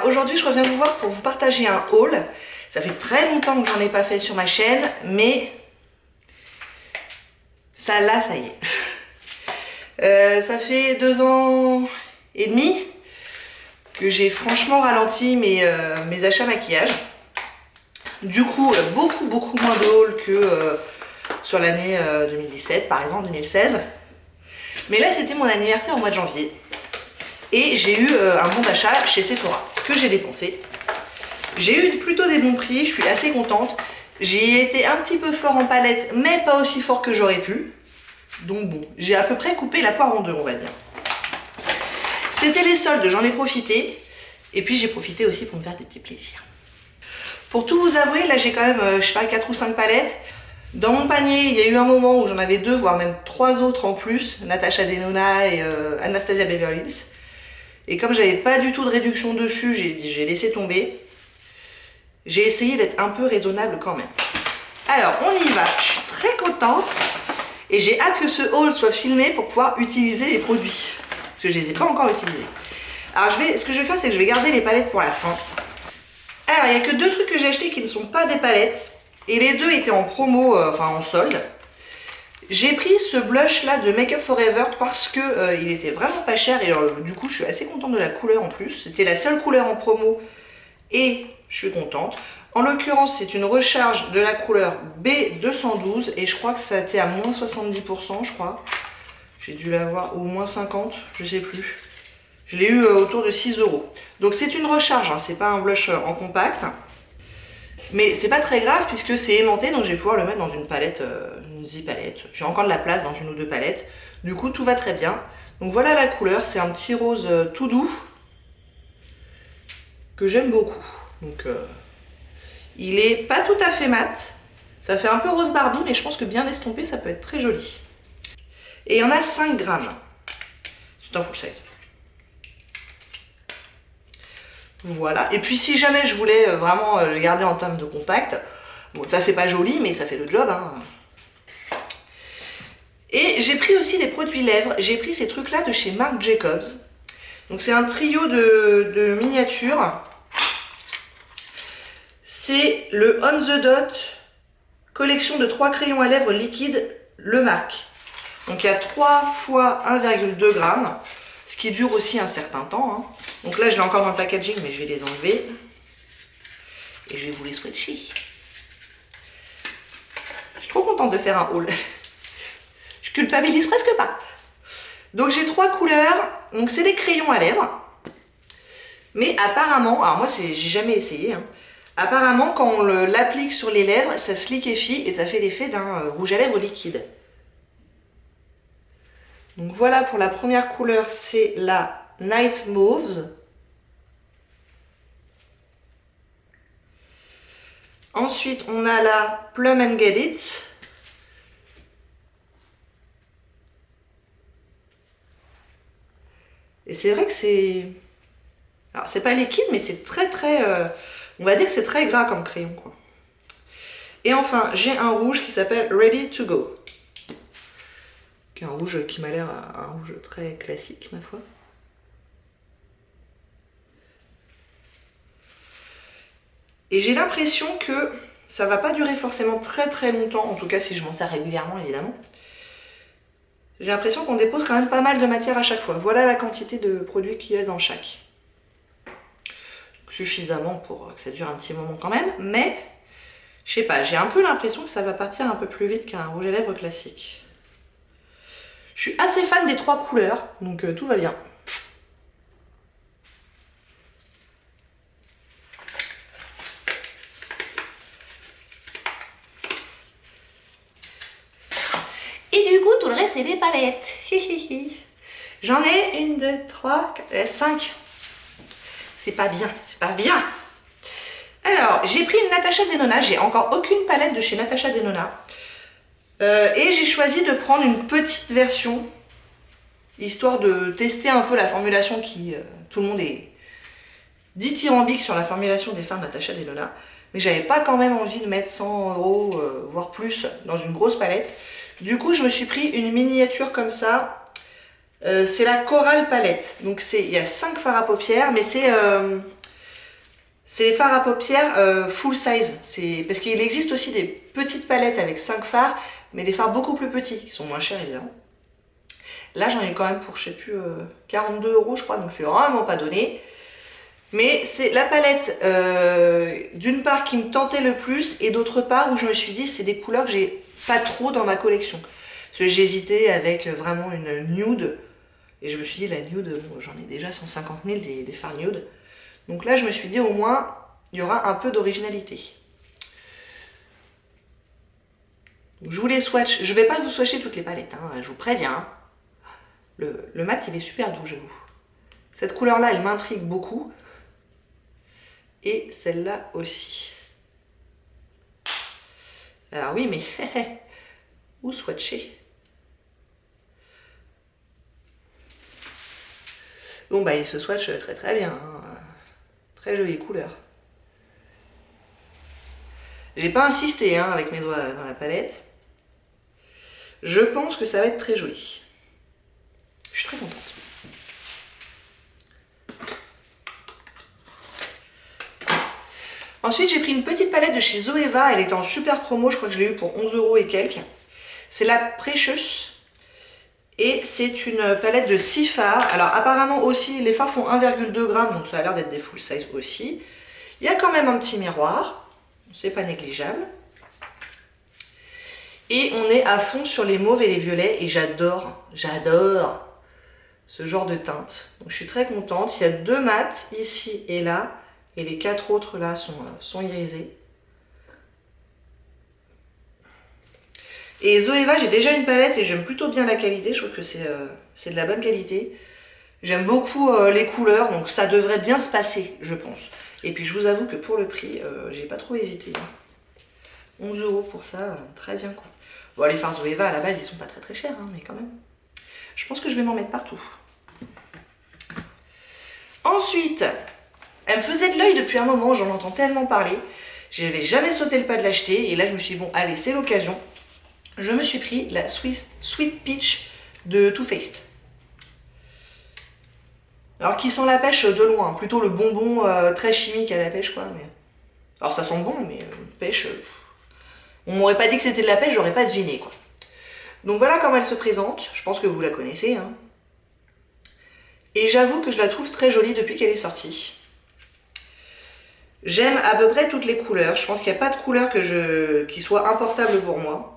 aujourd'hui je reviens vous voir pour vous partager un haul. Ça fait très longtemps que j'en ai pas fait sur ma chaîne, mais ça là, ça y est. Ça fait 2 ans et demi que j'ai franchement ralenti mes achats maquillage. Du coup, beaucoup moins de haul que sur l'année 2017, par exemple 2016. Mais là, c'était mon anniversaire au mois de janvier. Et j'ai eu un bon d'achat chez Sephora que j'ai dépensé. J'ai eu plutôt des bons prix, je suis assez contente. J'ai été un petit peu fort en palette, mais pas aussi fort que j'aurais pu. Donc bon, j'ai à peu près coupé la poire en deux, on va dire. C'était les soldes, j'en ai profité. Et puis j'ai profité aussi pour me faire des petits plaisirs. Pour tout vous avouer, là j'ai quand même, je sais pas, 4 ou 5 palettes. Dans mon panier, il y a eu un moment où j'en avais 2, voire même 3 autres en plus. Natasha Denona et Anastasia Beverly Hills. Et comme j'avais pas du tout de réduction dessus, j'ai laissé tomber. J'ai essayé d'être un peu raisonnable quand même. Alors, on y va. Je suis très contente. Et j'ai hâte que ce haul soit filmé pour pouvoir utiliser les produits. Parce que je les ai pas encore utilisés. Alors, ce que je vais faire, c'est que je vais garder les palettes pour la fin. Alors, il n'y a que 2 trucs que j'ai achetés qui ne sont pas des palettes. Et les 2 étaient en promo, enfin en solde. J'ai pris ce blush là de Make Up Forever parce que il était vraiment pas cher. Et du coup, je suis assez contente de la couleur en plus. C'était la seule couleur en promo. Et je suis contente. En l'occurrence, c'est une recharge de la couleur B212 et je crois que ça a été à moins 70%, je crois. J'ai dû l'avoir, ou moins 50, je sais plus. Je l'ai eu autour de 6 €. Donc c'est une recharge, hein, c'est pas un blush en compact. Mais c'est pas très grave puisque c'est aimanté, donc je vais pouvoir le mettre dans une palette, une Z-palette. J'ai encore de la place dans une ou 2 palettes. Du coup, tout va très bien. Donc voilà la couleur, c'est un petit rose tout doux que j'aime beaucoup. Donc il est pas tout à fait mat. Ça fait un peu rose Barbie, mais je pense que bien estompé, ça peut être très joli. Et il y en a 5 grammes. C'est un full size. Voilà. Et puis si jamais je voulais vraiment le garder en termes de compact, bon ça c'est pas joli, mais ça fait le job, hein. Et j'ai pris aussi des produits lèvres. J'ai pris ces trucs là de chez Marc Jacobs. Donc c'est un trio de miniatures. C'est le On The Dot collection de 3 crayons à lèvres liquides Le Marc. Donc il y a 3 fois 1,2 g, ce qui dure aussi un certain temps, hein. Donc là je l'ai encore dans le packaging, mais je vais les enlever. Et je vais vous les swatcher. Je suis trop contente de faire un haul. Je culpabilise presque pas. Donc j'ai 3 couleurs. Donc c'est des crayons à lèvres. Mais apparemment, alors moi j'ai jamais essayé, hein. Apparemment, quand on l'applique sur les lèvres, ça se liquéfie et ça fait l'effet d'un rouge à lèvres liquide. Donc voilà pour la première couleur, c'est la Night Mauve. Ensuite, on a la Plum and Get It. Et c'est vrai que c'est... Alors, c'est pas liquide, mais c'est très... On va dire que c'est très gras comme crayon, quoi. Et enfin, j'ai un rouge qui s'appelle Ready to Go. Qui est un rouge qui m'a l'air un rouge très classique, ma foi. Et j'ai l'impression que ça va pas durer forcément très longtemps, en tout cas si je m'en sers régulièrement, évidemment. J'ai l'impression qu'on dépose quand même pas mal de matière à chaque fois. Voilà la quantité de produits qu'il y a dans chaque. Suffisamment pour que ça dure un petit moment quand même, mais je sais pas, j'ai un peu l'impression que ça va partir un peu plus vite qu'un rouge à lèvres classique. Je suis assez fan des 3 couleurs, donc tout va bien. Et du coup, tout le reste, c'est des palettes. J'en ai 1, 2, 3, 4, 5. C'est pas bien, c'est pas bien. Alors, j'ai pris une Natasha Denona. J'ai encore aucune palette de chez Natasha Denona. Et j'ai choisi de prendre une petite version, histoire de tester un peu la formulation qui... tout le monde est dithyrambique sur la formulation des fards Natasha Denona. Mais j'avais pas quand même envie de mettre 100 €, voire plus, dans une grosse palette. Du coup, je me suis pris une miniature comme ça. C'est la Coral Palette. Donc il y a 5 fards à paupières, mais c'est C'est les fards à paupières full size. Parce qu'il existe aussi des petites palettes avec 5 fards, mais des fards beaucoup plus petits, qui sont moins chers évidemment. Là j'en ai quand même pour, je sais plus, 42 € je crois, donc c'est vraiment pas donné. Mais c'est la palette d'une part qui me tentait le plus, et d'autre part où je me suis dit c'est des couleurs que j'ai pas trop dans ma collection. Parce que j'hésitais avec vraiment une nude, et je me suis dit la nude, bon, j'en ai déjà 150 000 des fards nude. Donc là, je me suis dit, au moins, il y aura un peu d'originalité. Je vous les swatch. Je ne vais pas vous swatcher toutes les palettes, hein, je vous préviens. Le mat, il est super doux, j'avoue. Cette couleur-là, elle m'intrigue beaucoup. Et celle-là aussi. Alors oui, mais où swatcher? Bon, bah, il se swatch très très bien, hein. Très jolie couleur. J'ai pas insisté hein, avec mes doigts dans la palette. Je pense que ça va être très joli. Je suis très contente. Ensuite, j'ai pris une petite palette de chez Zoeva. Elle était en super promo. Je crois que je l'ai eu pour 11 € et quelques. C'est la Precious. Et c'est une palette de 6 fards. Alors apparemment aussi, les fards font 1,2 g, donc ça a l'air d'être des full size aussi. Il y a quand même un petit miroir, c'est pas négligeable. Et on est à fond sur les mauves et les violets, et j'adore ce genre de teinte. Donc je suis très contente. Il y a 2 mats ici et là, et les 4 autres là sont irisés. Et Zoeva, j'ai déjà une palette et j'aime plutôt bien la qualité, je trouve que c'est de la bonne qualité. J'aime beaucoup les couleurs, donc ça devrait bien se passer, je pense. Et puis je vous avoue que pour le prix, j'ai pas trop hésité. 11 € pour ça, très bien quoi. Bon, les fards Zoeva à la base, ils sont pas très très chers, hein, mais quand même. Je pense que je vais m'en mettre partout. Ensuite, elle me faisait de l'œil depuis un moment, j'en entends tellement parler. Je n'avais jamais sauté le pas de l'acheter, et là je me suis dit, bon, allez, c'est l'occasion. Je me suis pris la Sweet Peach de Too Faced. Alors qui sent la pêche de loin, plutôt le bonbon très chimique à la pêche quoi. Mais... alors ça sent bon, mais pêche, on m'aurait pas dit que c'était de la pêche, j'aurais pas deviné quoi. Donc voilà comment elle se présente, je pense que vous la connaissez. Hein. Et j'avoue que je la trouve très jolie depuis qu'elle est sortie. J'aime à peu près toutes les couleurs, je pense qu'il n'y a pas de couleur qui soit importable pour moi.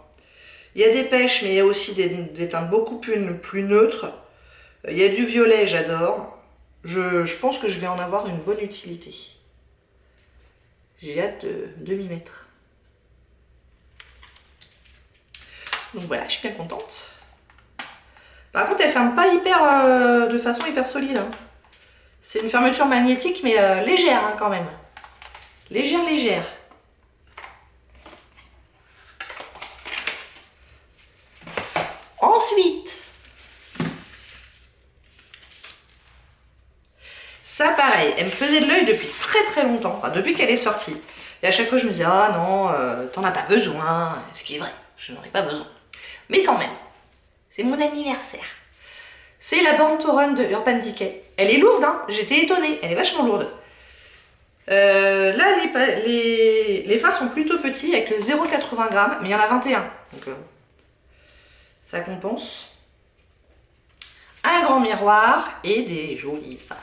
Il y a des pêches, mais il y a aussi des teintes beaucoup plus neutres. Il y a du violet, j'adore. Je pense que je vais en avoir une bonne utilité. J'ai hâte de m'y mettre. Donc voilà, je suis bien contente. Par contre, elle ferme pas de façon hyper solide. Hein. C'est une fermeture magnétique, mais légère hein, quand même. Légère. Ensuite, ça pareil, elle me faisait de l'œil depuis très très longtemps, enfin depuis qu'elle est sortie. Et à chaque fois je me disais, ah non, t'en as pas besoin, ce qui est vrai, je n'en ai pas besoin. Mais quand même, c'est mon anniversaire. C'est la Born to Run de Urban Decay. Elle est lourde, hein, j'étais étonnée, elle est vachement lourde. Là, les fards sont plutôt petits, il n'y a que 0,80 g, mais il y en a 21. Donc ça compense. Un grand miroir et des jolis fards.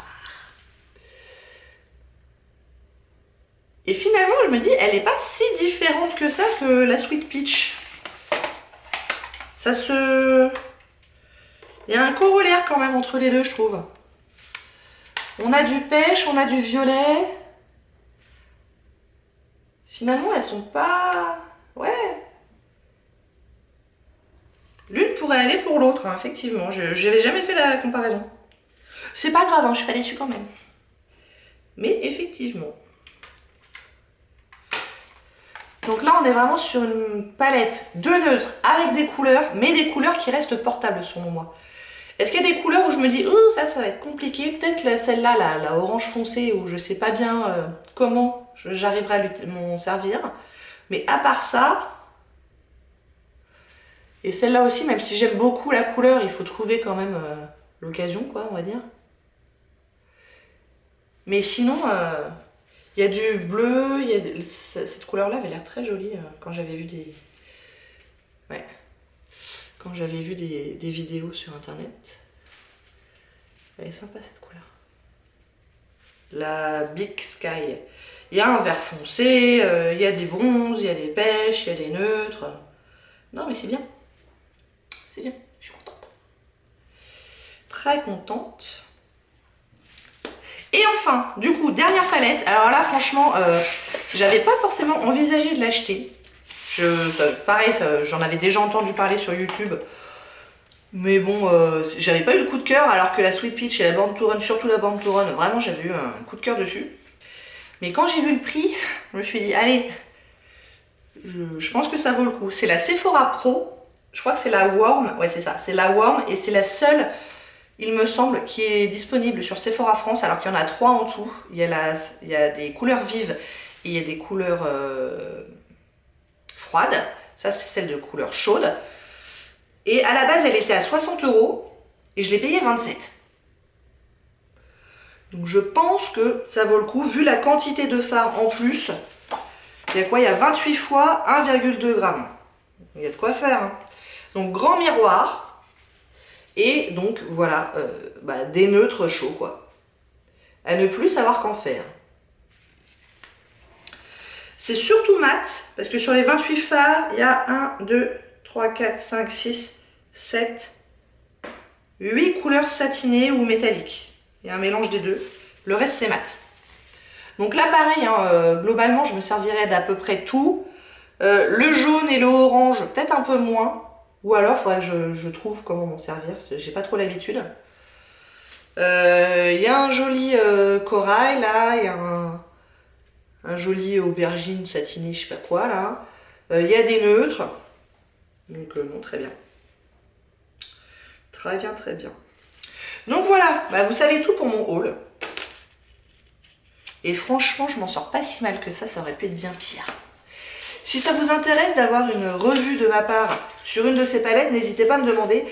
Et finalement, je me dis, elle n'est pas si différente que ça que la Sweet Peach. Ça se... il y a un corollaire quand même entre les deux, je trouve. On a du pêche, on a du violet. Finalement, elles sont pas... ouais. L'une pourrait aller pour l'autre, hein, effectivement. Je n'avais jamais fait la comparaison. C'est pas grave, hein, je suis pas déçue quand même. Mais effectivement. Donc là, on est vraiment sur une palette de neutres avec des couleurs, mais des couleurs qui restent portables selon moi. Est-ce qu'il y a des couleurs où je me dis, oh, ça va être compliqué? Peut-être celle-là, la orange foncé, où je sais pas bien comment j'arriverai à m'en servir. Mais à part ça... et celle-là aussi, même si j'aime beaucoup la couleur, il faut trouver quand même l'occasion, quoi, on va dire. Mais sinon, Il y a du bleu, cette couleur-là avait l'air très jolie quand j'avais vu des... Ouais. Quand j'avais vu des vidéos sur internet. Elle est sympa cette couleur. La Big Sky. Il y a un vert foncé, il y a des bronzes, il y a des pêches, il y a des neutres. Non mais c'est bien. C'est bien, je suis contente. Très contente. Et enfin, du coup, dernière palette. Alors là, franchement, j'avais pas forcément envisagé de l'acheter. Pareil, j'en avais déjà entendu parler sur YouTube. Mais bon, j'avais pas eu le coup de cœur, alors que la Sweet Peach et la Born to Run, surtout la Born to Run, vraiment j'avais eu un coup de cœur dessus. Mais quand j'ai vu le prix, je me suis dit, allez, je pense que ça vaut le coup. C'est la Sephora Pro, je crois que c'est la Warm, ouais c'est ça, c'est la Warm, et c'est la seule, il me semble, qui est disponible sur Sephora France, alors qu'il y en a 3 en tout. Il y a des couleurs vives et il y a des couleurs froides. Ça c'est celle de couleur chaude. Et à la base, elle était à 60 € et je l'ai payée 27. Donc je pense que ça vaut le coup, vu la quantité de fard en plus. Il y a quoi? Il y a 28 fois 1,2 g. Il y a de quoi faire. Hein. Donc grand miroir. Et donc voilà, des neutres chauds quoi. À ne plus savoir qu'en faire. C'est surtout mat, parce que sur les 28 fards, il y a 1, 2, 3, 4, 5, 6, 7, 8 couleurs satinées ou métalliques. Il y a un mélange des deux. Le reste, c'est mat. Donc là, pareil, hein, globalement, je me servirais d'à peu près tout. Le jaune et le orange, peut-être un peu moins. Ou alors, il faudrait que je trouve comment m'en servir. J'ai pas trop l'habitude. Il y a un joli corail, là. Il y a un joli aubergine satiné, je sais pas quoi, là. Il y a des neutres. Donc non, très bien. Très bien, très bien. Donc voilà, vous savez tout pour mon haul. Et franchement, je m'en sors pas si mal que ça aurait pu être bien pire. Si ça vous intéresse d'avoir une revue de ma part sur une de ces palettes, n'hésitez pas à me demander.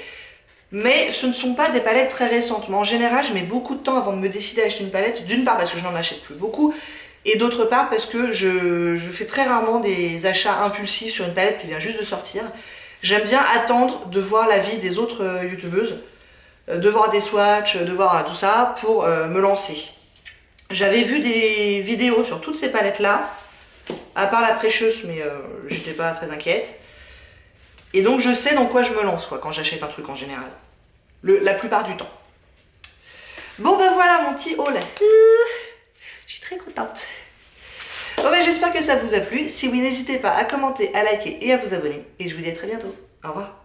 Mais ce ne sont pas des palettes très récentes. Moi, en général, je mets beaucoup de temps avant de me décider à acheter une palette. D'une part parce que je n'en achète plus beaucoup. Et d'autre part parce que je fais très rarement des achats impulsifs sur une palette qui vient juste de sortir. J'aime bien attendre de voir l'avis des autres youtubeuses, de voir des swatchs, de voir tout ça pour me lancer. J'avais vu des vidéos sur toutes ces palettes là, à part la prêcheuse, mais j'étais pas très inquiète. Et donc je sais dans quoi je me lance quand j'achète un truc en général. La plupart du temps. Bon voilà mon petit haul. Je suis très contente. Bon j'espère que ça vous a plu. Si oui, n'hésitez pas à commenter, à liker et à vous abonner. Et je vous dis à très bientôt. Au revoir.